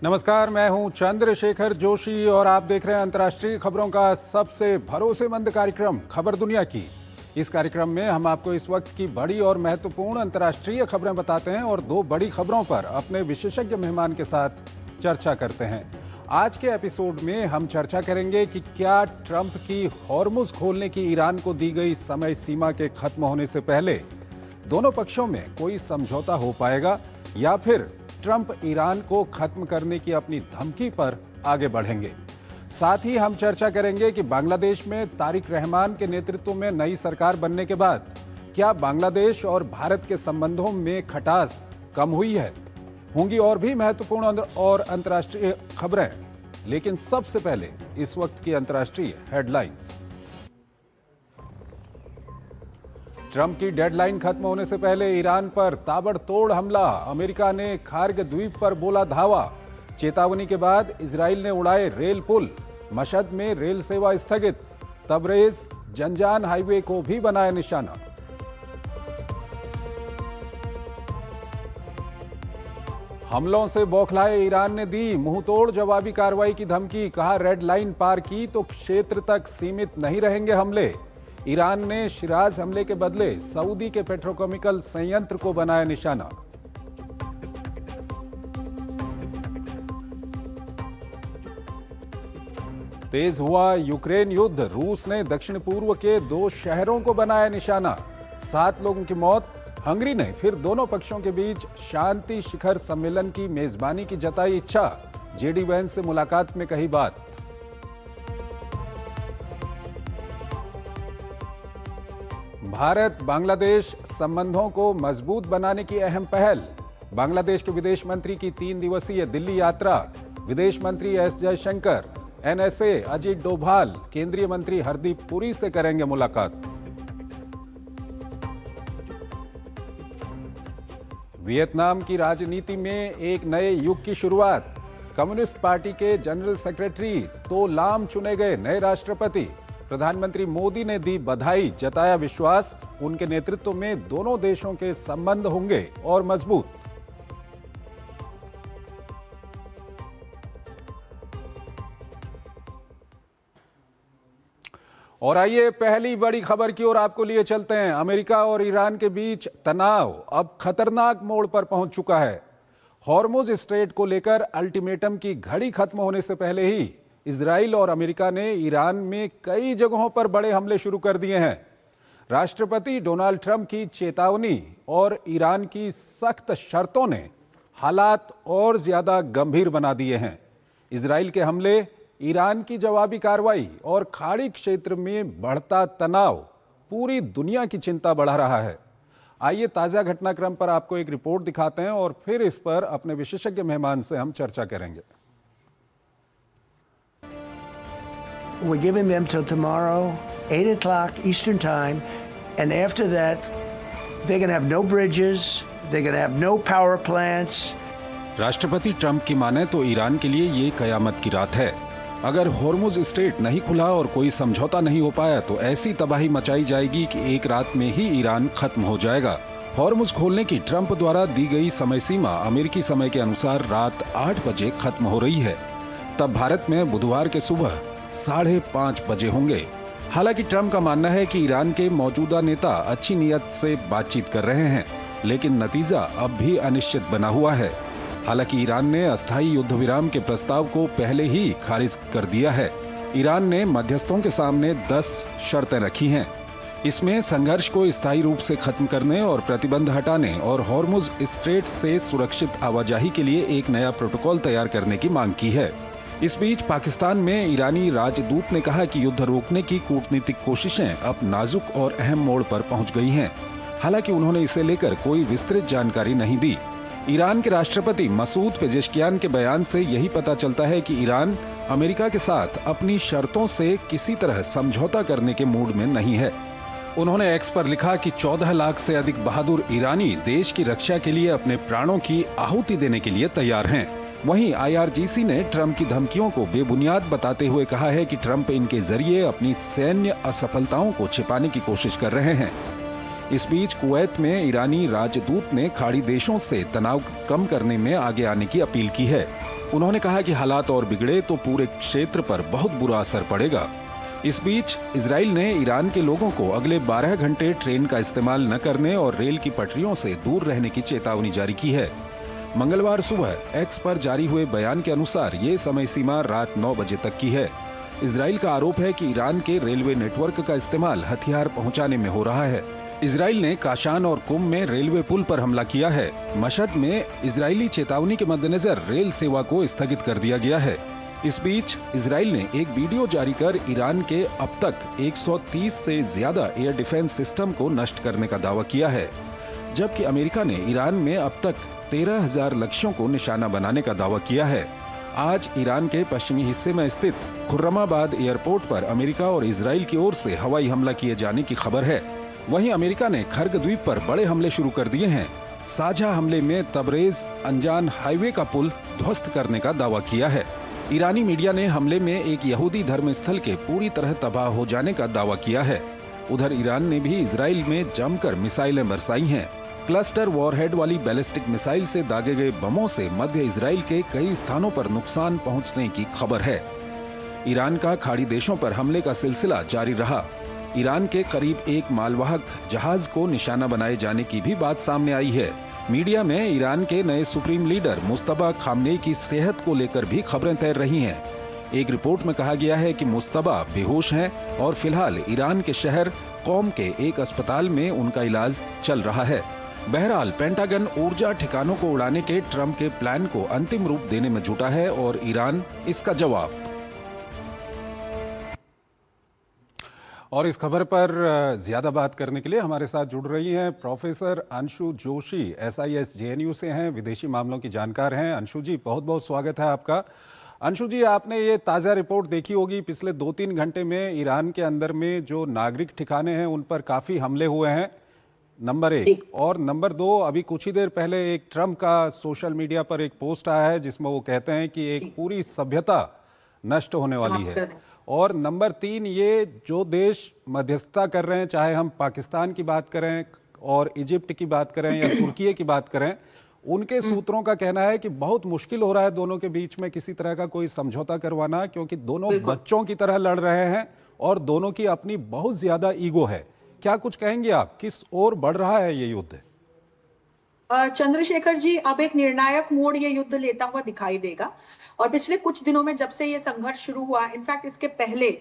नमस्कार, मैं हूं चंद्रशेखर जोशी और आप देख रहे हैं अंतर्राष्ट्रीय खबरों का सबसे भरोसेमंद कार्यक्रम खबर दुनिया की। इस कार्यक्रम में हम आपको इस वक्त की बड़ी और महत्वपूर्ण अंतर्राष्ट्रीय खबरें बताते हैं और दो बड़ी खबरों पर अपने विशेषज्ञ मेहमान के साथ चर्चा करते हैं। आज के एपिसोड में हम चर्चा करेंगे कि क्या ट्रंप की हॉर्मुज खोलने की ईरान को दी गई समय सीमा के खत्म होने से पहले दोनों पक्षों में कोई समझौता हो पाएगा या फिर ट्रंप ईरान को खत्म करने की अपनी धमकी पर आगे बढ़ेंगे। साथ ही हम चर्चा करेंगे कि बांग्लादेश में तारिक रहमान के नेतृत्व में नई सरकार बनने के बाद क्या बांग्लादेश और भारत के संबंधों में खटास कम हुई है। होंगी और भी महत्वपूर्ण और अंतर्राष्ट्रीय खबरें, लेकिन सबसे पहले इस वक्त की अंतर्राष्ट्रीय हेडलाइंस। ट्रंप की डेडलाइन खत्म होने से पहले ईरान पर ताबड़तोड़ हमला, अमेरिका ने खार्ग द्वीप पर बोला धावा। चेतावनी के बाद इजराइल ने उड़ाए रेल पुल, मशहद में रेल सेवा स्थगित। तबरेज जंजान हाईवे को भी बनाया निशाना। हमलों से बौखलाए ईरान ने दी मुंहतोड़ जवाबी कार्रवाई की धमकी, कहा रेड लाइन पार की तो क्षेत्र तक सीमित नहीं रहेंगे हमले। ईरान ने शिराज हमले के बदले सऊदी के पेट्रोकेमिकल संयंत्र को बनाया निशाना। तेज हुआ यूक्रेन युद्ध, रूस ने दक्षिण पूर्व के 2 शहरों को बनाया निशाना। 7 लोगों की मौत। हंगरी ने फिर दोनों पक्षों के बीच शांति शिखर सम्मेलन की मेजबानी की जताई इच्छा, जेडी वैंस से मुलाकात में कही बात। भारत बांग्लादेश संबंधों को मजबूत बनाने की अहम पहल। बांग्लादेश के विदेश मंत्री की 3 दिवसीय दिल्ली यात्रा। विदेश मंत्री एस जयशंकर, एनएसए अजीत डोभाल, केंद्रीय मंत्री हरदीप पुरी से करेंगे मुलाकात। वियतनाम की राजनीति में एक नए युग की शुरुआत। कम्युनिस्ट पार्टी के जनरल सेक्रेटरी तो लाम चुने गए नए राष्ट्रपति। प्रधानमंत्री मोदी ने दी बधाई, जताया विश्वास उनके नेतृत्व में दोनों देशों के संबंध होंगे और मजबूत। और आइए पहली बड़ी खबर की ओर आपको लिए चलते हैं। अमेरिका और ईरान के बीच तनाव अब खतरनाक मोड़ पर पहुंच चुका है। हॉर्मुज स्ट्रेट को लेकर अल्टीमेटम की घड़ी खत्म होने से पहले ही इजराइल और अमेरिका ने ईरान में कई जगहों पर बड़े हमले शुरू कर दिए हैं। राष्ट्रपति डोनाल्ड ट्रंप की चेतावनी और ईरान की सख्त शर्तों ने हालात और ज्यादा गंभीर बना दिए हैं। इजराइल के हमले, ईरान की जवाबी कार्रवाई और खाड़ी क्षेत्र में बढ़ता तनाव पूरी दुनिया की चिंता बढ़ा रहा है। आइए ताजा घटनाक्रम पर आपको एक रिपोर्ट दिखाते हैं और फिर इस पर अपने विशेषज्ञ मेहमान से हम चर्चा करेंगे। We're giving them till tomorrow, 8 o'clock Eastern Time, and after that, they're going to have no bridges, they're going to have no power plants. राष्ट्रपति ट्रंप की माने तो ईरान के लिए ये कयामत की रात है। अगर हॉर्मुज स्ट्रेट नहीं खुला और कोई समझौता नहीं हो पाया तो ऐसी तबाही मचाई जाएगी कि एक रात में ही ईरान खत्म हो जाएगा। हॉर्मुज खोलने की ट्रंप द्वारा दी गई समय सीमा अमेरिकी समय के अनुसार रात 8 बजे खत्म हो रही है। तब भारत में बुधवार के सुबह 5:30 बजे होंगे। हालांकि ट्रंप का मानना है कि ईरान के मौजूदा नेता अच्छी नीयत से बातचीत कर रहे हैं, लेकिन नतीजा अब भी अनिश्चित बना हुआ है। हालांकि ईरान ने अस्थायी युद्ध विराम के प्रस्ताव को पहले ही खारिज कर दिया है। ईरान ने मध्यस्थों के सामने 10 शर्तें रखी हैं। इसमें संघर्ष को स्थायी रूप से खत्म करने और प्रतिबंध हटाने और हॉर्मुज स्ट्रेट से सुरक्षित आवाजाही के लिए एक नया प्रोटोकॉल तैयार करने की मांग की है। इस बीच पाकिस्तान में ईरानी राजदूत ने कहा कि युद्ध रोकने की कूटनीतिक कोशिशें अब नाजुक और अहम मोड़ पर पहुंच गई हैं। हालांकि उन्होंने इसे लेकर कोई विस्तृत जानकारी नहीं दी। ईरान के राष्ट्रपति मसूद पेजेश्कियान के बयान से यही पता चलता है कि ईरान अमेरिका के साथ अपनी शर्तों से किसी तरह समझौता करने के मूड में नहीं है। उन्होंने एक्स पर लिखा कि 14 लाख से अधिक बहादुर ईरानी देश की रक्षा के लिए अपने प्राणों की आहुति देने के लिए तैयार हैं। वहीं IRGC ने ट्रंप की धमकियों को बेबुनियाद बताते हुए कहा है कि ट्रंप इनके जरिए अपनी सैन्य असफलताओं को छिपाने की कोशिश कर रहे हैं। इस बीच कुवैत में ईरानी राजदूत ने खाड़ी देशों से तनाव कम करने में आगे आने की अपील की है। उन्होंने कहा कि हालात और बिगड़े तो पूरे क्षेत्र पर बहुत बुरा असर पड़ेगा। इस बीच इजराइल ने ईरान के लोगों को अगले 12 घंटे ट्रेन का इस्तेमाल न करने और रेल की पटरियों से दूर रहने की चेतावनी जारी की है। मंगलवार सुबह एक्स पर जारी हुए बयान के अनुसार ये समय सीमा रात 9 बजे तक की है। इजराइल का आरोप है कि ईरान के रेलवे नेटवर्क का इस्तेमाल हथियार पहुंचाने में हो रहा है। इजराइल ने काशान और कुम में रेलवे पुल पर हमला किया है। मशहद में इजरायली चेतावनी के मद्देनजर रेल सेवा को स्थगित कर दिया गया है। इस बीच इजराइल ने एक वीडियो जारी कर ईरान के अब तक 130 से ज्यादा एयर डिफेंस सिस्टम को नष्ट करने का दावा किया है, जबकि अमेरिका ने ईरान में अब तक 13,000 लक्ष्यों को निशाना बनाने का दावा किया है। आज ईरान के पश्चिमी हिस्से में स्थित खुर्रमाबाद एयरपोर्ट पर अमेरिका और इजराइल की ओर से हवाई हमला किए जाने की खबर है। वहीं अमेरिका ने खर्ग द्वीप पर बड़े हमले शुरू कर दिए हैं। साझा हमले में तबरेज अंजान हाईवे का पुल ध्वस्त करने का दावा किया है। ईरानी मीडिया ने हमले में एक यहूदी धर्मस्थल के पूरी तरह तबाह हो जाने का दावा किया है। उधर ईरान ने भी इजराइल में जमकर मिसाइलें बरसाई हैं। क्लस्टर वॉरहेड वाली बैलिस्टिक मिसाइल से दागे गए बमों से मध्य इजराइल के कई स्थानों पर नुकसान पहुंचने की खबर है। ईरान का खाड़ी देशों पर हमले का सिलसिला जारी रहा। ईरान के करीब एक मालवाहक जहाज को निशाना बनाए जाने की भी बात सामने आई है। मीडिया में ईरान के नए सुप्रीम लीडर मुस्तबा खामनेई की सेहत को लेकर भी खबरें तैर रही हैं। एक रिपोर्ट में कहा गया है कि मुस्तबा बेहोश हैं और फिलहाल ईरान के शहर कौम के एक अस्पताल में उनका इलाज चल रहा है। बहरहाल पेंटागन ऊर्जा ठिकानों को उड़ाने के ट्रंप के प्लान को अंतिम रूप देने में जुटा है और ईरान इसका जवाब। और इस खबर पर ज्यादा बात करने के लिए हमारे साथ जुड़ रही हैं professor Anshu Joshi, SIS JNU से हैं, विदेशी मामलों की जानकार हैं। अंशु जी, बहुत बहुत स्वागत है आपका। अंशु जी, आपने ये ताज़ा रिपोर्ट देखी होगी, पिछले 2-3 घंटे में ईरान के अंदर में जो नागरिक ठिकाने हैं उन पर काफ़ी हमले हुए हैं, नंबर 1। और नंबर 2, अभी कुछ ही देर पहले एक ट्रंप का सोशल मीडिया पर एक पोस्ट आया है जिसमें वो कहते हैं कि एक पूरी सभ्यता नष्ट होने वाली है। और नंबर 3, ये जो देश मध्यस्थता कर रहे हैं, चाहे हम पाकिस्तान की बात करें और इजिप्ट की बात करें या तुर्की की बात करें, उनके सूत्रों का कहना है कि बहुत मुश्किल हो रहा है दोनों के बीच में किसी तरह का कोई समझौता करवाना, क्योंकि दोनों बच्चों की तरह लड़ रहे हैं और दोनों की अपनी बहुत ज्यादा ईगो है। क्या कुछ कहेंगे आप, किस ओर बढ़ रहा है ये युद्ध? चंद्रशेखर जी, अब एक निर्णायक मोड़ ये युद्ध लेता हुआ दिखाई देगा। और पिछले कुछ दिनों में जब से ये संघर्ष शुरू हुआ, इनफैक्ट इसके पहले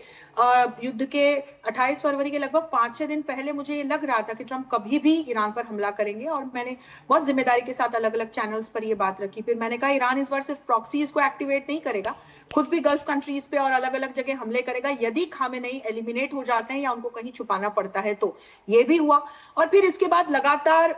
युद्ध के 28 फरवरी के लगभग 5-6 दिन पहले मुझे ये लग रहा था कि ट्रंप कभी भी ईरान पर हमला करेंगे, और मैंने बहुत जिम्मेदारी के साथ अलग अलग चैनल्स पर ये बात रखी। फिर मैंने कहा ईरान इस बार सिर्फ प्रॉक्सीज को एक्टिवेट नहीं करेगा, खुद भी गल्फ कंट्रीज पे और अलग अलग जगह हमले करेगा यदि खामेनेई एलिमिनेट हो जाते हैं या उनको कहीं छुपाना पड़ता है तो। ये भी हुआ। और फिर इसके बाद लगातार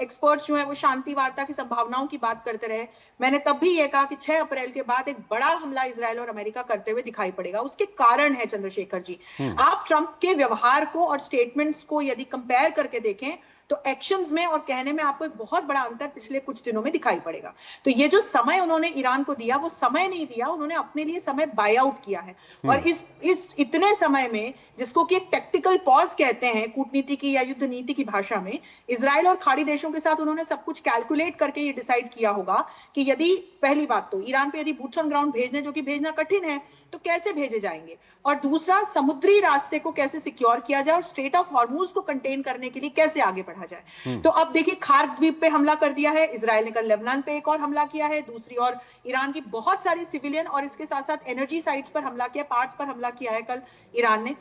एक्सपर्ट्स जो है वो शांति वार्ता की संभावनाओं की बात करते रहे। मैंने तब भी ये कहा कि 6 अप्रैल के बाद एक बड़ा हमला इजराइल और अमेरिका करते हुए दिखाई पड़ेगा। उसके कारण है चंद्रशेखर जी, आप ट्रंप के व्यवहार को और स्टेटमेंट्स को यदि कंपेयर करके देखें तो एक्शंस में और कहने में आपको एक बहुत बड़ा अंतर पिछले कुछ दिनों में दिखाई पड़ेगा। तो ये जो समय उन्होंने ईरान को दिया, वो समय नहीं दिया, उन्होंने अपने लिए समय बाय आउट किया है। और इस इतने समय में, जिसको कि एक टैक्टिकल पॉज कहते हैं कूटनीति की या युद्ध नीति की भाषा में, इजराइल और खाड़ी देशों के साथ उन्होंने सब कुछ कैलकुलेट करके ये डिसाइड किया होगा कि यदि, पहली बात तो ईरान पे यदि बूट्स ऑन ग्राउंड भेजने, जो कि भेजना कठिन है, तो कैसे भेजे जाएंगे, और दूसरा समुद्री रास्ते को कैसे सिक्योर किया जाए और स्ट्रेट ऑफ हॉर्मुज को कंटेन करने के लिए कैसे आगे बढ़ा जाए। तो अब देखिए, खार्ग द्वीप पे हमला कर दिया है इजराइल ने, कल लेबनान पे एक और हमला किया है, दूसरी और ईरान की बहुत सारी सिविलियन और इसके साथ साथ एनर्जी साइट्स पर हमला किया, पार्ट्स पर हमला किया है कल ईरान ने,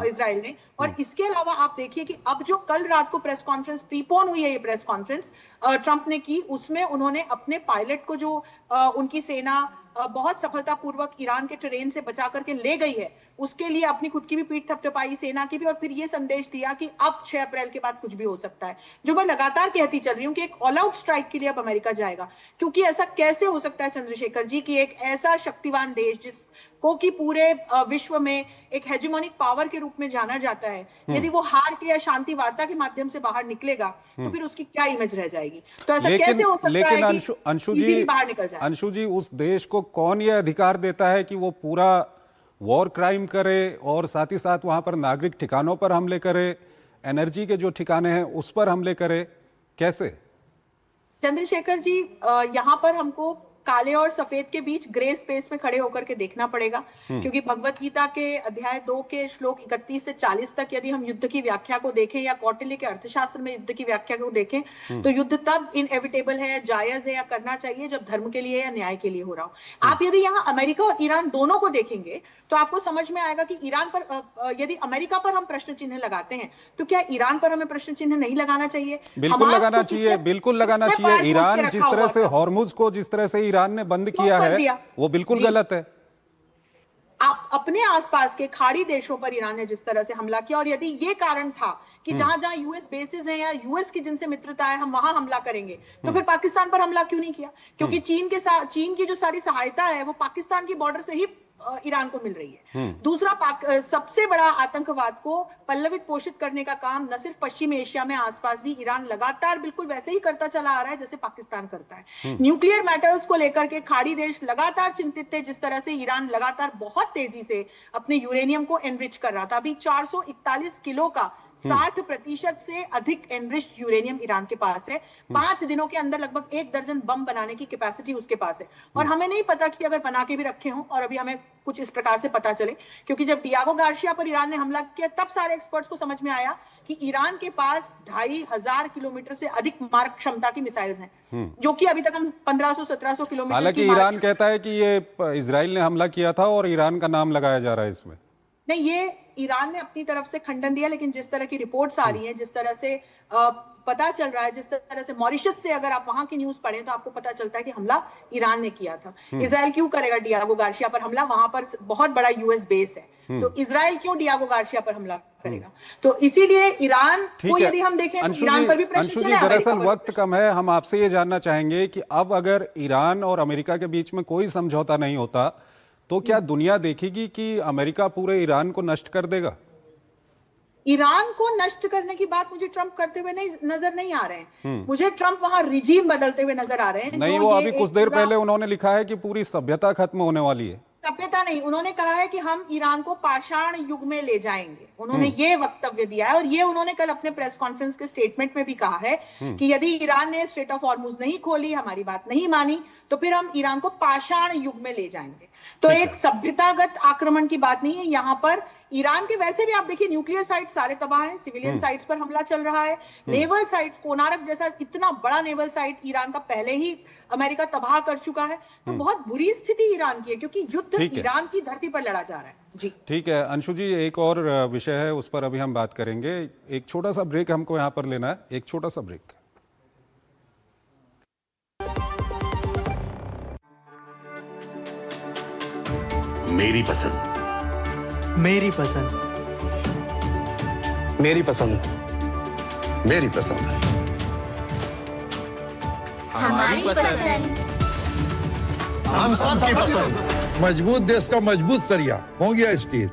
इजराइल ने। और इसके अलावा आप देखिए कि अब जो कल रात को प्रेस कॉन्फ्रेंस प्रीपोन हुई है, ये प्रेस कॉन्फ्रेंस ट्रंप ने की, उसमें उन्होंने अपने पायलट को, जो उनकी सेना बहुत सफलतापूर्वक ईरान के ट्रेन से बचा करके ले गई है, उसके लिए अपनी खुद की भी पीठ थपथपाई, सेना की भी, और फिर ये संदेश दिया कि अब 6 अप्रैल के बाद कुछ भी हो सकता है। जो मैं लगातार कहती चल रही हूं कि एक ऑल आउट स्ट्राइक के लिए अब अमेरिका जाएगा, क्योंकि ऐसा कैसे हो सकता है चंद्रशेखर जी कि एक ऐसा शक्तिवान देश जिसको कि पूरे विश्व में एक हेजेमोनिक पावर के रूप में जाना जाता है, यदि वो हार के या शांति वार्ता के माध्यम से बाहर निकलेगा तो फिर उसकी क्या इमेज रह जाएगी। तो ऐसा कैसे हो सकता है कि इजीली बाहर निकल जाए? अंशु जी, उस देश को कौन ये अधिकार देता है कि वो पूरा वॉर क्राइम करे और साथ ही साथ वहां पर नागरिक ठिकानों पर हमले करे, एनर्जी के जो ठिकाने हैं उस पर हमले करे? कैसे? चंद्रशेखर जी, यहां पर हमको काले और सफेद के बीच ग्रे स्पेस में खड़े होकर के देखना पड़ेगा, क्योंकि भगवत गीता के अध्याय 2 के श्लोक 31 से 40 तक यदि हम युद्ध की व्याख्या को देखें या कौटिल्य के अर्थशास्त्र में युद्ध की व्याख्या को देखें तो युद्ध तब इनएविटेबल है, जायज है या करना चाहिए जब धर्म के लिए या न्याय के लिए हो रहा हो। आप यदि यहाँ अमेरिका और ईरान दोनों को देखेंगे तो आपको समझ में आएगा कि ईरान पर यदि अमेरिका पर हम प्रश्न चिन्ह लगाते हैं तो क्या ईरान पर हमें प्रश्न चिन्ह नहीं लगाना चाहिए? बिल्कुल लगाना चाहिए, बिल्कुल लगाना चाहिए। ईरान जिस तरह से हॉर्मुज को जिस तरह से ईरान ने बंद किया है वो बिल्कुल गलत है। आप अपने आसपास के खाड़ी देशों पर ईरान ने जिस तरह से हमला किया, और यदि ये कारण था कि जहां जहां यूएस बेसिस हैं या यूएस की जिनसे मित्रता है हम वहां हमला करेंगे, तो फिर पाकिस्तान पर हमला क्यों नहीं किया? क्योंकि चीन की जो सारी सहायता है वो पाकिस्तान की बॉर्डर से ही ईरान को मिल रही है। दूसरा, सबसे बड़ा आतंकवाद को पल्लवित पोषित करने का काम न सिर्फ पश्चिम एशिया में आसपास भी ईरान लगातार बिल्कुल वैसे ही करता चला आ रहा है जैसे पाकिस्तान करता है। न्यूक्लियर मैटर्स को लेकर के खाड़ी देश लगातार चिंतित थे, जिस तरह से ईरान लगातार बहुत तेजी से अपने यूरेनियम को एनरिच कर रहा था। अभी 441 किलो का 60% से अधिक एनरिच्ड यूरेनियम ईरान के पास है। 5 दिनों के अंदर लगभग 1 दर्जन बम बनाने की कैपेसिटी उसके पास है, और हमें नहीं पता कि अगर बना के भी रखे हों, और अभी हमें कुछ इस प्रकार से पता चले, क्योंकि जब डियागो गार्सिया पर ईरान ने हमला किया तब सारे एक्सपर्ट्स को समझ में आया कि ईरान के पास 2500 किलोमीटर से अधिक मारक क्षमता की मिसाइल्स हैं, जो कि अभी तक हम 1500-1700 किलोमीटर। हालांकि ईरान कहता है कि ये इजराइल ने हमला किया था और ईरान का नाम लगाया जा रहा है इसमें। नहीं, ये ईरान ने अपनी तरफ से खंडन दिया, लेकिन जिस तरह की रिपोर्ट्स आ रही हैं, जिस तरह से पता चल रहा है, जिस तरह से मॉरिशस से अगर आप वहां की न्यूज पढ़ें तो आपको पता चलता है कि हमला ईरान ने किया था। इजराइल क्यों करेगा डियागो गार्सिया पर हमला? वहां पर बहुत बड़ा यूएस बेस है, तो इजराइल क्यों डियागो गार्सिया पर हमला करेगा? तो इसीलिए ईरान को यदि हम देखें तो ईरान पर भी प्रश्न चिन्ह है। दरअसल वक्त कम है, हम आपसे ये जानना चाहेंगे कि अब अगर ईरान और अमेरिका के बीच में कोई समझौता नहीं होता तो क्या दुनिया देखेगी कि अमेरिका पूरे ईरान को नष्ट कर देगा? ईरान को नष्ट करने की बात मुझे ट्रंप करते हुए नजर नहीं आ रहे हैं। मुझे ट्रंप वहां रिजीम बदलते हुए नजर आ रहे हैं। नहीं, वो अभी कुछ देर पहले उन्होंने लिखा है कि पूरी सभ्यता खत्म होने वाली है। सभ्यता नहीं, उन्होंने कहा है कि हम ईरान को पाषाण युग में ले जाएंगे। उन्होंने ये वक्तव्य दिया है, और ये उन्होंने कल अपने प्रेस कॉन्फ्रेंस के स्टेटमेंट में भी कहा है कि यदि ईरान ने स्ट्रेट ऑफ हॉर्मुज नहीं खोली, हमारी बात नहीं मानी, तो फिर हम ईरान को पाषाण युग में ले जाएंगे। तो एक सभ्यतागत आक्रमण की बात नहीं है यहाँ पर। ईरान के वैसे भी आप देखिए न्यूक्लियर साइट सारे तबाह हैं, सिविलियन साइट्स पर हमला चल रहा है, नेवल साइट्स, कोनारक जैसा इतना बड़ा नेवल साइट ईरान का पहले ही अमेरिका तबाह कर चुका है। तो बहुत बुरी स्थिति ईरान की है, क्योंकि युद्ध ईरान की धरती पर लड़ा जा रहा है। जी ठीक है अंशु जी, एक और विषय है, उस पर अभी हम बात करेंगे। एक छोटा सा ब्रेक हमको यहाँ पर लेना है, एक छोटा सा ब्रेक। मेरी पसंद, मेरी पसंद, मेरी पसंद, मेरी पसंद, हमारी पसंद, हम सबकी पसंद। मजबूत देश का मजबूत सरिया हो गया स्टील।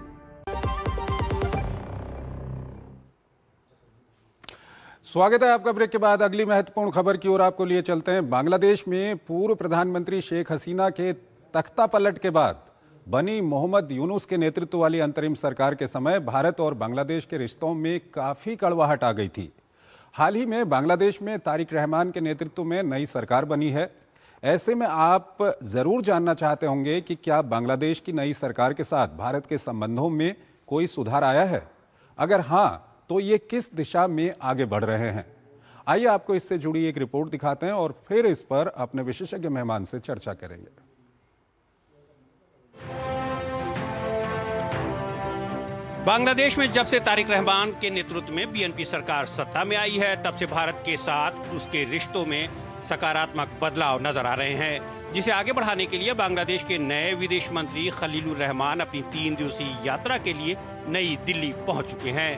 स्वागत है आपका। ब्रेक के बाद अगली महत्वपूर्ण खबर की ओर आपको लिए चलते हैं। बांग्लादेश में पूर्व प्रधानमंत्री शेख हसीना के तख्ता पलट के बाद बनी मोहम्मद यूनुस के नेतृत्व वाली अंतरिम सरकार के समय भारत और बांग्लादेश के रिश्तों में काफ़ी कड़वाहट आ गई थी। हाल ही में बांग्लादेश में तारिक रहमान के नेतृत्व में नई सरकार बनी है। ऐसे में आप ज़रूर जानना चाहते होंगे कि क्या बांग्लादेश की नई सरकार के साथ भारत के संबंधों में कोई सुधार आया है? अगर हाँ, तो ये किस दिशा में आगे बढ़ रहे हैं? आइए आपको इससे जुड़ी एक रिपोर्ट दिखाते हैं और फिर इस पर अपने विशेषज्ञ मेहमान से चर्चा करेंगे। बांग्लादेश में जब से तारिक रहमान के नेतृत्व में बीएनपी सरकार सत्ता में आई है, तब से भारत के साथ उसके रिश्तों में सकारात्मक बदलाव नजर आ रहे हैं, जिसे आगे बढ़ाने के लिए बांग्लादेश के नए विदेश मंत्री खलीलुर रहमान अपनी 3 दिवसीय यात्रा के लिए नई दिल्ली पहुंच चुके हैं।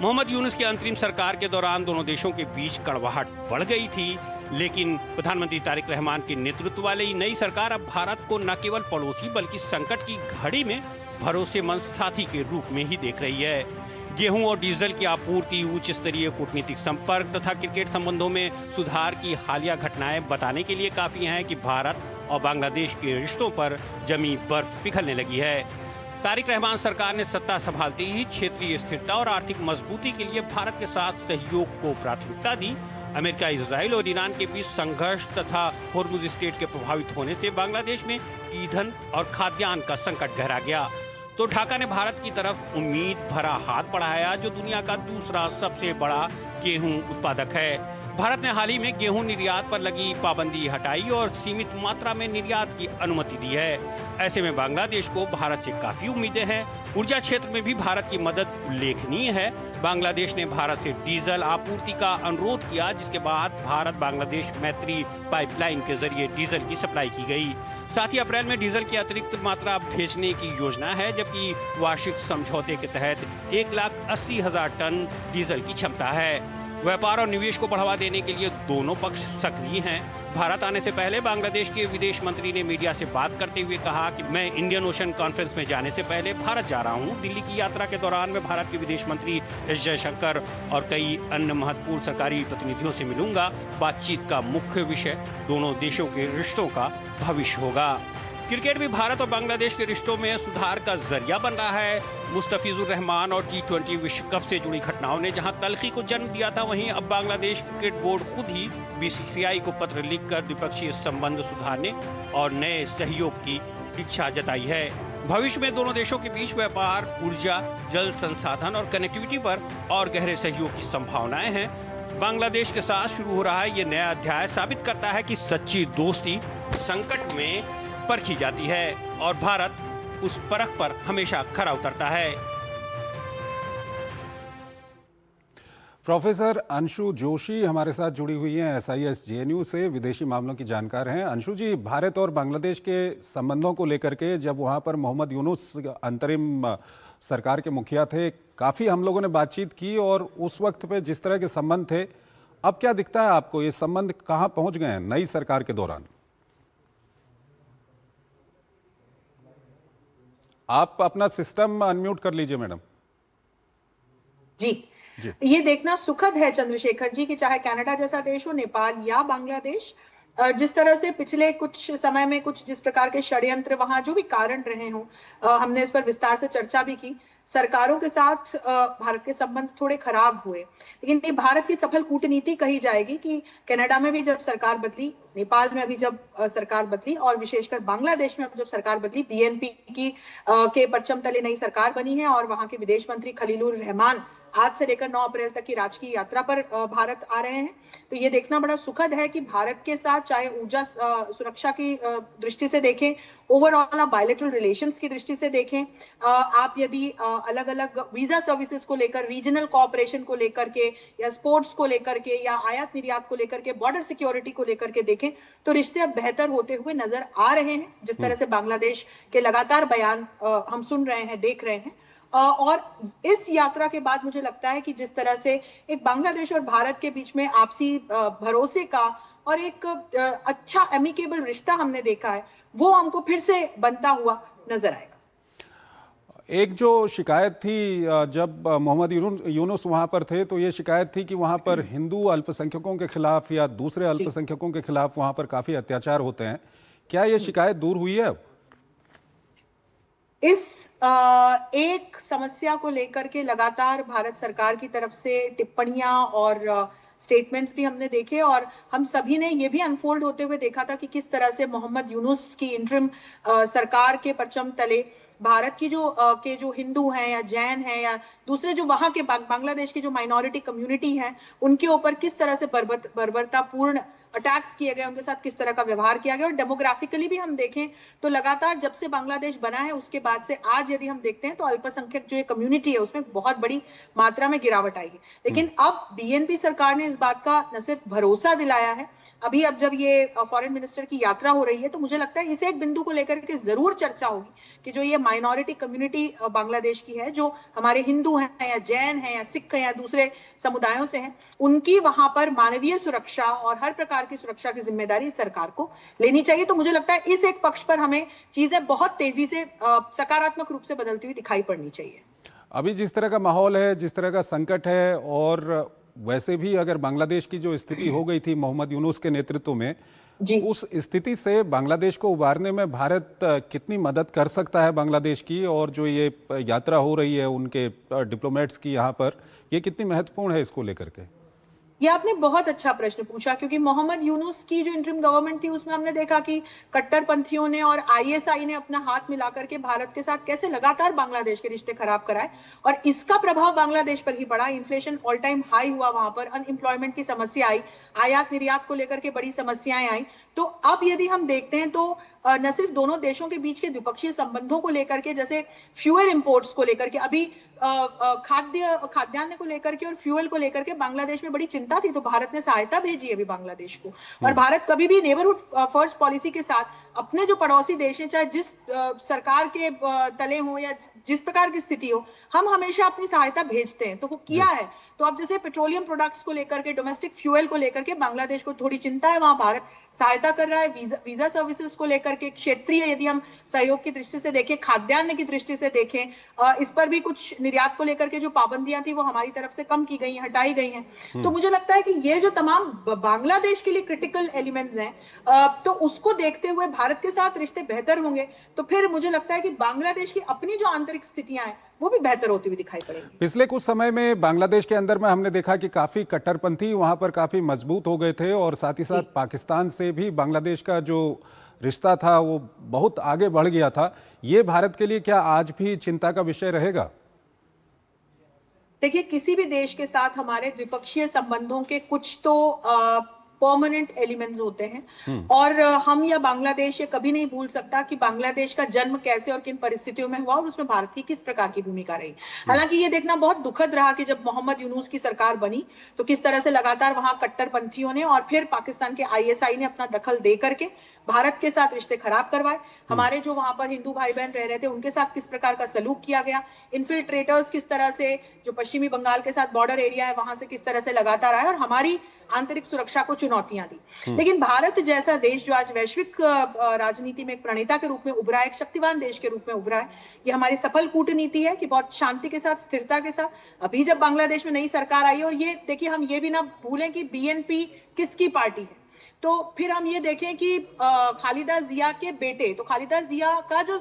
मोहम्मद यूनुस की अंतरिम सरकार के दौरान दोनों देशों के बीच कड़वाहट बढ़ गई थी, लेकिन प्रधानमंत्री तारिक रहमान के नेतृत्व वाली नई सरकार अब भारत को न केवल पड़ोसी बल्कि संकट की घड़ी में भरोसेमंद साथी के रूप में ही देख रही है। गेहूं और डीजल की आपूर्ति, उच्च स्तरीय कूटनीतिक संपर्क तथा क्रिकेट संबंधों में सुधार की हालिया घटनाएं बताने के लिए काफी हैं कि भारत और बांग्लादेश के रिश्तों पर जमी बर्फ पिघलने लगी है। तारिक रहमान सरकार ने सत्ता संभालते ही क्षेत्रीय स्थिरता और आर्थिक मजबूती के लिए भारत के साथ सहयोग को प्राथमिकता दी अमेरिका, इजराइल और ईरान के बीच संघर्ष तथा होर्मुज स्ट्रेट के प्रभावित होने से बांग्लादेश में ईंधन और खाद्यान्न का संकट गहरा गया। तो ढाका ने भारत की तरफ उम्मीद भरा हाथ बढ़ाया, जो दुनिया का दूसरा सबसे बड़ा गेहूं उत्पादक है। भारत ने हाल ही में गेहूं निर्यात पर लगी पाबंदी हटाई और सीमित मात्रा में निर्यात की अनुमति दी है। ऐसे में बांग्लादेश को भारत से काफी उम्मीदें हैं। ऊर्जा क्षेत्र में भी भारत की मदद उल्लेखनीय है। बांग्लादेश ने भारत से डीजल आपूर्ति का अनुरोध किया, जिसके बाद भारत बांग्लादेश मैत्री पाइपलाइन के जरिए डीजल की सप्लाई की गई। साथ ही अप्रैल में डीजल की अतिरिक्त मात्रा भेजने की योजना है, जबकि वार्षिक समझौते के तहत 1,80,000 टन डीजल की क्षमता है। व्यापार और निवेश को बढ़ावा देने के लिए दोनों पक्ष सक्रिय हैं। भारत आने से पहले बांग्लादेश के विदेश मंत्री ने मीडिया से बात करते हुए कहा कि मैं इंडियन ओशन कॉन्फ्रेंस में जाने से पहले भारत जा रहा हूं। दिल्ली की यात्रा के दौरान मैं भारत के विदेश मंत्री एस जयशंकर और कई अन्य महत्वपूर्ण सरकारी प्रतिनिधियों से मिलूंगा। बातचीत का मुख्य विषय दोनों देशों के रिश्तों का भविष्य होगा। क्रिकेट भी भारत और बांग्लादेश के रिश्तों में सुधार का जरिया बन रहा है। मुस्तफिजुर रहमान और T20 विश्व कप से जुड़ी घटनाओं ने जहां तल्खी को जन्म दिया था, वहीं अब बांग्लादेश क्रिकेट बोर्ड खुद ही BCCI को पत्र लिखकर द्विपक्षीय संबंध सुधारने और नए सहयोग की इच्छा जताई है। भविष्य में दोनों देशों के बीच व्यापार, ऊर्जा, जल संसाधन और कनेक्टिविटी पर और गहरे सहयोग की संभावनाएं हैं। बांग्लादेश के साथ शुरू हो रहा ये नया अध्याय साबित करता है कि सच्ची दोस्ती संकट में परखी जाती है और भारत उस परख पर हमेशा खरा उतरता है। प्रोफेसर अंशु जोशी हमारे साथ जुड़ी हुई हैं SIS JNU से, विदेशी मामलों की जानकार हैं। अंशु जी, भारत और बांग्लादेश के संबंधों को लेकर के जब वहां पर मोहम्मद यूनुस अंतरिम सरकार के मुखिया थे, काफ़ी हम लोगों ने बातचीत की और उस वक्त पे जिस तरह के संबंध थे, अब क्या दिखता है आपको, ये संबंध कहाँ पहुँच गए हैं नई सरकार के दौरान? आप अपना सिस्टम अनम्यूट कर लीजिए मैडम। जी, ये देखना सुखद है चंद्रशेखर जी कि चाहे कनाडा जैसा देश हो, नेपाल या बांग्लादेश, जिस तरह से पिछले कुछ समय में कुछ जिस प्रकार के षड्यंत्र वहां जो भी कारण रहे हों, हमने इस पर विस्तार से चर्चा भी की। सरकारों के साथ भारत के संबंध थोड़े खराब हुए, लेकिन ये भारत की सफल कूटनीति कही जाएगी कि कनाडा में भी जब सरकार बदली, नेपाल में अभी जब सरकार बदली और विशेषकर बांग्लादेश में अब जब सरकार बदली, BNP की के परचम तले नई सरकार बनी है और वहां के विदेश मंत्री खलीलुर रहमान आज से लेकर 9 अप्रैल तक की राजकीय यात्रा पर भारत आ रहे हैं। तो ये देखना बड़ा सुखद है कि भारत के साथ चाहे ऊर्जा सुरक्षा की दृष्टि से देखें, ओवरऑल बायलैटरल रिलेशंस की दृष्टि से देखें, आप यदि अलग अलग वीजा सर्विसेज को लेकर, रीजनल कोऑपरेशन को लेकर के या स्पोर्ट्स को लेकर के या आयात निर्यात को लेकर के, बॉर्डर सिक्योरिटी को लेकर के देखें तो रिश्ते अब बेहतर होते हुए नजर आ रहे हैं। जिस तरह से बांग्लादेश के लगातार बयान हम सुन रहे हैं, देख रहे हैं, और इस यात्रा के बाद मुझे लगता है कि जिस तरह से एक बांग्लादेश और भारत के बीच में आपसी भरोसे का और एक अच्छा एमिकेबल रिश्ता हमने देखा है, वो हमको फिर से बनता हुआ नजर आएगा। एक जो शिकायत थी जब मोहम्मद यूनुस वहाँ पर थे, तो ये शिकायत थी कि वहाँ पर हिंदू अल्पसंख्यकों के खिलाफ या दूसरे अल्पसंख्यकों के खिलाफ वहाँ पर काफ़ी अत्याचार होते हैं। क्या ये शिकायत दूर हुई है अब? इस एक समस्या को लेकर के लगातार भारत सरकार की तरफ से टिप्पणियां और स्टेटमेंट्स भी हमने देखे और हम सभी ने ये भी अनफोल्ड होते हुए देखा था कि किस तरह से मोहम्मद यूनुस की इंटरिम सरकार के परचम तले भारत की जो हिंदू हैं या जैन हैं या दूसरे जो वहां के बांग्लादेश की जो माइनॉरिटी कम्युनिटी है, उनके ऊपर किस तरह से बर्बरतापूर्ण अटैक्स किए गए, उनके साथ किस तरह का व्यवहार किया गया। और डेमोग्राफिकली भी हम देखें तो लगातार जब से बांग्लादेश बना है उसके बाद से आज यदि हम देखते हैं तो अल्पसंख्यक जो ये कम्युनिटी है उसमें बहुत बड़ी मात्रा में गिरावट आई है। लेकिन अब BNP सरकार ने इस बात का न सिर्फ भरोसा दिलाया है, अब जब ये फॉरेन मिनिस्टर की यात्रा हो रही है तो मुझे लगता है इस एक बिंदु को लेकर के जरूर चर्चा होगी कि जो ये माइनॉरिटी कम्युनिटी बांग्लादेश की है, जो हमारे हिंदू हैं या जैन हैं या सिख हैं या दूसरे समुदायों से हैं, उनकी वहां पर मानवीय सुरक्षा और हर प्रकार की सुरक्षा की जिम्मेदारी सरकार को लेनी चाहिए। तो मुझे लगता है इस एक पक्ष पर हमें चीजें बहुत तेजी से सकारात्मक रूप से बदलती हुई दिखाई पड़नी चाहिए। अभी जिस तरह का माहौल है, जिस तरह का संकट है, और वैसे भी अगर बांग्लादेश की जो स्थिति हो गई थी मोहम्मद यूनुस के नेतृत्व में, उस स्थिति से बांग्लादेश को उबारने में भारत कितनी मदद कर सकता है बांग्लादेश की, और जो ये यात्रा हो रही है उनके डिप्लोमेट्स की यहाँ पर, ये कितनी महत्वपूर्ण है इसको लेकर के? ये आपने बहुत अच्छा प्रश्न पूछा, क्योंकि मोहम्मद यूनुस की जो इंटरिम गवर्नमेंट थी उसमें हमने देखा कि कट्टरपंथियों ने और आईएसआई ने अपना हाथ मिला करके भारत के साथ कैसे लगातार बांग्लादेश के रिश्ते खराब कराए, और इसका प्रभाव बांग्लादेश पर ही पड़ा। इन्फ्लेशन ऑल टाइम हाई हुआ वहां पर, अनएम्प्लॉयमेंट की समस्या आई, आयात निर्यात को लेकर के बड़ी समस्याएं आई। तो अब यदि हम देखते हैं तो न सिर्फ दोनों देशों के बीच के द्विपक्षीय संबंधों को लेकर के, जैसे फ्यूल इंपोर्ट्स को लेकर के, अभी खाद्यान्न को लेकर के और फ्यूल को लेकर के बांग्लादेश में बड़ी चिंता थी, तो भारत ने सहायता भेजी अभी बांग्लादेश को। और भारत कभी भी नेबरहुड फर्स्ट पॉलिसी के साथ अपने जो पड़ोसी देश हैं, चाहे जिस सरकार के तले हो या जिस प्रकार की स्थिति हो, हम हमेशा अपनी सहायता भेजते हैं। तो वो किया है। तो अब जैसे पेट्रोलियम प्रोडक्ट्स को लेकर के, डोमेस्टिक फ्यूल को लेकर के बांग्लादेश को थोड़ी चिंता है, वहां भारत सहायता कर रहा है। वीजा सर्विसेज को लेकर के, क्षेत्रीय यदि हम सहयोग की दृष्टि से देखें, खाद्यान्न की दृष्टि से देखें, इस पर भी कुछ निर्यात को लेकर के जो पाबंदियां थी वो हमारी तरफ से कम की गई हैं, हटाई गई हैं। तो मुझे लगता है कि ये जो तमाम बांग्लादेश के लिए क्रिटिकल एलिमेंट्स हैं, तो उसको देखते हुए भारत के साथ रिश्ते बेहतर होंगे, तो फिर मुझे लगता है कि बांग्लादेश की अपनी जो आंतरिक स्थितियां हैं वो भी बेहतर होती हुई दिखाई पड़ेंगी। पिछले कुछ समय में बांग्लादेश के अंदर में हमने देखा कि काफी कट्टरपंथी वहां पर काफी मजबूत हो गए थे, और साथ ही साथ पाकिस्तान से भी बांग्लादेश का जो रिश्ता था वो बहुत आगे बढ़ गया था। ये भारत के लिए क्या आज भी चिंता का विषय रहेगा? देखिए, किसी भी देश के साथ हमारे द्विपक्षीय संबंधों के कुछ तो परमानेंट एलिमेंट्स होते हैं, और हम या बांग्लादेश ये कभी नहीं भूल सकता कि बांग्लादेश का जन्म कैसे और किन परिस्थितियों में हुआ और उसमें भारत की किस प्रकार की भूमिका रही। हालांकि ये देखना बहुत दुखद रहा कि जब मोहम्मद यूनुस की सरकार बनी तो किस तरह से लगातार वहां कट्टरपंथियों ने और फिर पाकिस्तान के आईएसआई ने अपना दखल दे करके भारत के साथ रिश्ते खराब करवाए। हमारे जो वहां पर हिंदू भाई बहन रह रहे थे उनके साथ किस प्रकार का सलूक किया गया, इन्फिल्ट्रेटर्स किस तरह से जो पश्चिमी बंगाल के साथ बॉर्डर एरिया है वहां से किस तरह से लगातार आए और हमारी आंतरिक सुरक्षा को चुनौतियां दी। लेकिन भारत जैसा देश जो आज वैश्विक राजनीति में एक प्रणेता के रूप में उभरा है, एक शक्तिवान देश के रूप में उभरा है, ये हमारी सफल कूटनीति है कि बहुत शांति के साथ, स्थिरता के साथ। अभी जब बांग्लादेश में नई सरकार आई, और ये देखिए हम ये भी ना भूलें कि बीएनपी किसकी पार्टी है, तो फिर हम ये देखें कि खालिदा जिया के बेटे, तो खालिदा जिया का जो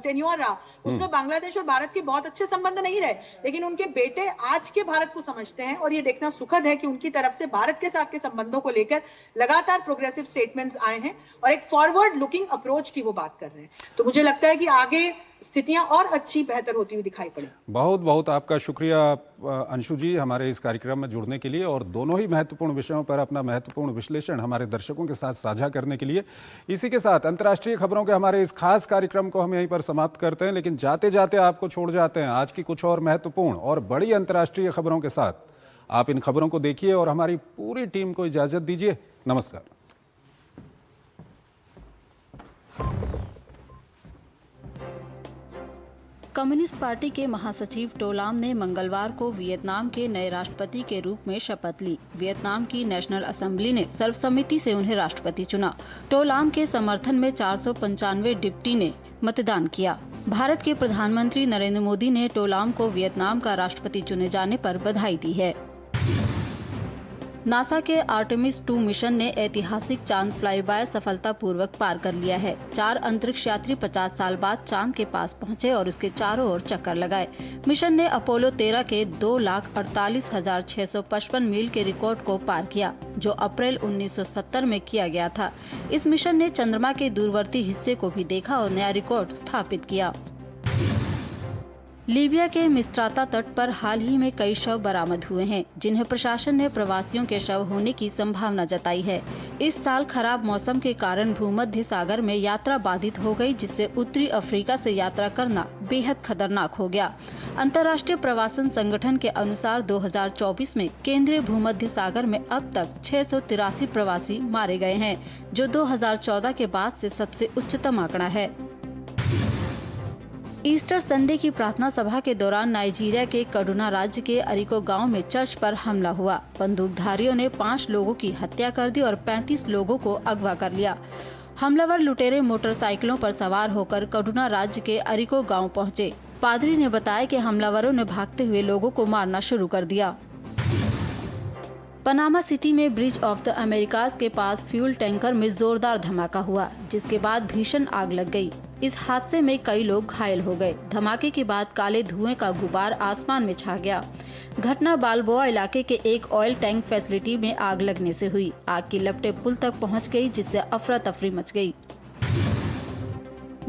टेन्योर रहा उसमें बांग्लादेश और भारत के बहुत अच्छे संबंध नहीं रहे, लेकिन उनके बेटे आज के भारत को समझते हैं, और ये देखना सुखद है कि उनकी तरफ से भारत के साथ के संबंधों को लेकर लगातार प्रोग्रेसिव स्टेटमेंट्स आए हैं और एक फॉरवर्ड लुकिंग अप्रोच की वो बात कर रहे हैं। तो मुझे लगता है कि आगे स्थितियां और अच्छी बेहतर होती हुई दिखाई पड़े। बहुत बहुत आपका शुक्रिया अंशु जी हमारे इस कार्यक्रम में जुड़ने के लिए, और दोनों ही महत्वपूर्ण विषयों पर अपना महत्वपूर्ण विश्लेषण हमारे दर्शकों के साथ साझा करने के लिए। इसी के साथ अंतर्राष्ट्रीय खबरों के हमारे इस खास कार्यक्रम को हम यहीं पर समाप्त करते हैं, लेकिन जाते जाते आपको छोड़ जाते हैं आज की कुछ और महत्वपूर्ण और बड़ी अंतर्राष्ट्रीय खबरों के साथ। आप इन खबरों को देखिए और हमारी पूरी टीम को इजाजत दीजिए। नमस्कार। कम्युनिस्ट पार्टी के महासचिव टो लाम ने मंगलवार को वियतनाम के नए राष्ट्रपति के रूप में शपथ ली। वियतनाम की नेशनल असेंबली ने सर्वसम्मति से उन्हें राष्ट्रपति चुना। टो लाम के समर्थन में 495 डिप्टी ने मतदान किया। भारत के प्रधानमंत्री नरेंद्र मोदी ने टो लाम को वियतनाम का राष्ट्रपति चुने जाने पर बधाई दी है। नासा के आर्टेमिस 2 मिशन ने ऐतिहासिक चांद फ्लाईबाय सफलतापूर्वक पार कर लिया है। 4 अंतरिक्ष यात्री 50 साल बाद चांद के पास पहुंचे और उसके चारों ओर चक्कर लगाए। मिशन ने अपोलो 13 के 2,48,655 मील के रिकॉर्ड को पार किया, जो अप्रैल 1970 में किया गया था। इस मिशन ने चंद्रमा के दूरवर्ती हिस्से को भी देखा और नया रिकॉर्ड स्थापित किया। लीबिया के मिस्त्राता तट पर हाल ही में कई शव बरामद हुए हैं, जिन्हें प्रशासन ने प्रवासियों के शव होने की संभावना जताई है। इस साल खराब मौसम के कारण भूमध्य सागर में यात्रा बाधित हो गई, जिससे उत्तरी अफ्रीका से यात्रा करना बेहद खतरनाक हो गया। अंतर्राष्ट्रीय प्रवासन संगठन के अनुसार 2024 में केंद्रीय भूमध्य सागर में अब तक 683 प्रवासी मारे गए हैं, जो 2014 के बाद से सबसे उच्चतम आंकड़ा है। ईस्टर संडे की प्रार्थना सभा के दौरान नाइजीरिया के कड़ुना राज्य के अरिको गांव में चर्च पर हमला हुआ। बंदूकधारियों ने 5 लोगों की हत्या कर दी और 35 लोगों को अगवा कर लिया। हमलावर लुटेरे मोटरसाइकिलों पर सवार होकर कड़ुना राज्य के अरिको गांव पहुंचे। पादरी ने बताया कि हमलावरों ने भागते हुए लोगों को मारना शुरू कर दिया। पनामा सिटी में ब्रिज ऑफ द अमेरिकास के पास फ्यूल टैंकर में जोरदार धमाका हुआ, जिसके बाद भीषण आग लग गई। इस हादसे में कई लोग घायल हो गए। धमाके के बाद काले धुएं का गुबार आसमान में छा गया। घटना बालबोआ इलाके के एक ऑयल टैंक फैसिलिटी में आग लगने से हुई। आग की लपटें पुल तक पहुंच गई, जिससे अफरा तफरी मच गई।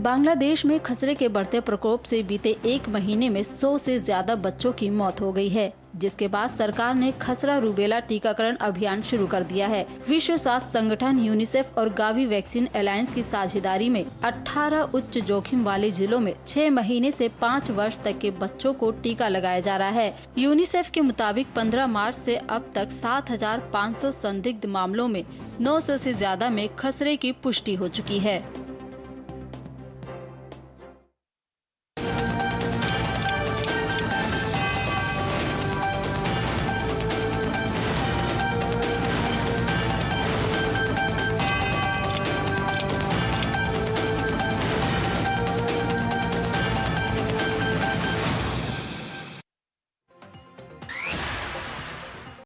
बांग्लादेश में खसरे के बढ़ते प्रकोप से बीते एक महीने में 100 से ज्यादा बच्चों की मौत हो गई है, जिसके बाद सरकार ने खसरा रूबेला टीकाकरण अभियान शुरू कर दिया है। विश्व स्वास्थ्य संगठन, यूनिसेफ और गावी वैक्सीन अलायंस की साझेदारी में 18 उच्च जोखिम वाले जिलों में 6 महीने से 5 वर्ष तक के बच्चों को टीका लगाया जा रहा है। यूनिसेफ के मुताबिक 15 मार्च से अब तक 7,500 संदिग्ध मामलों में 900 से ज्यादा में खसरे की पुष्टि हो चुकी है।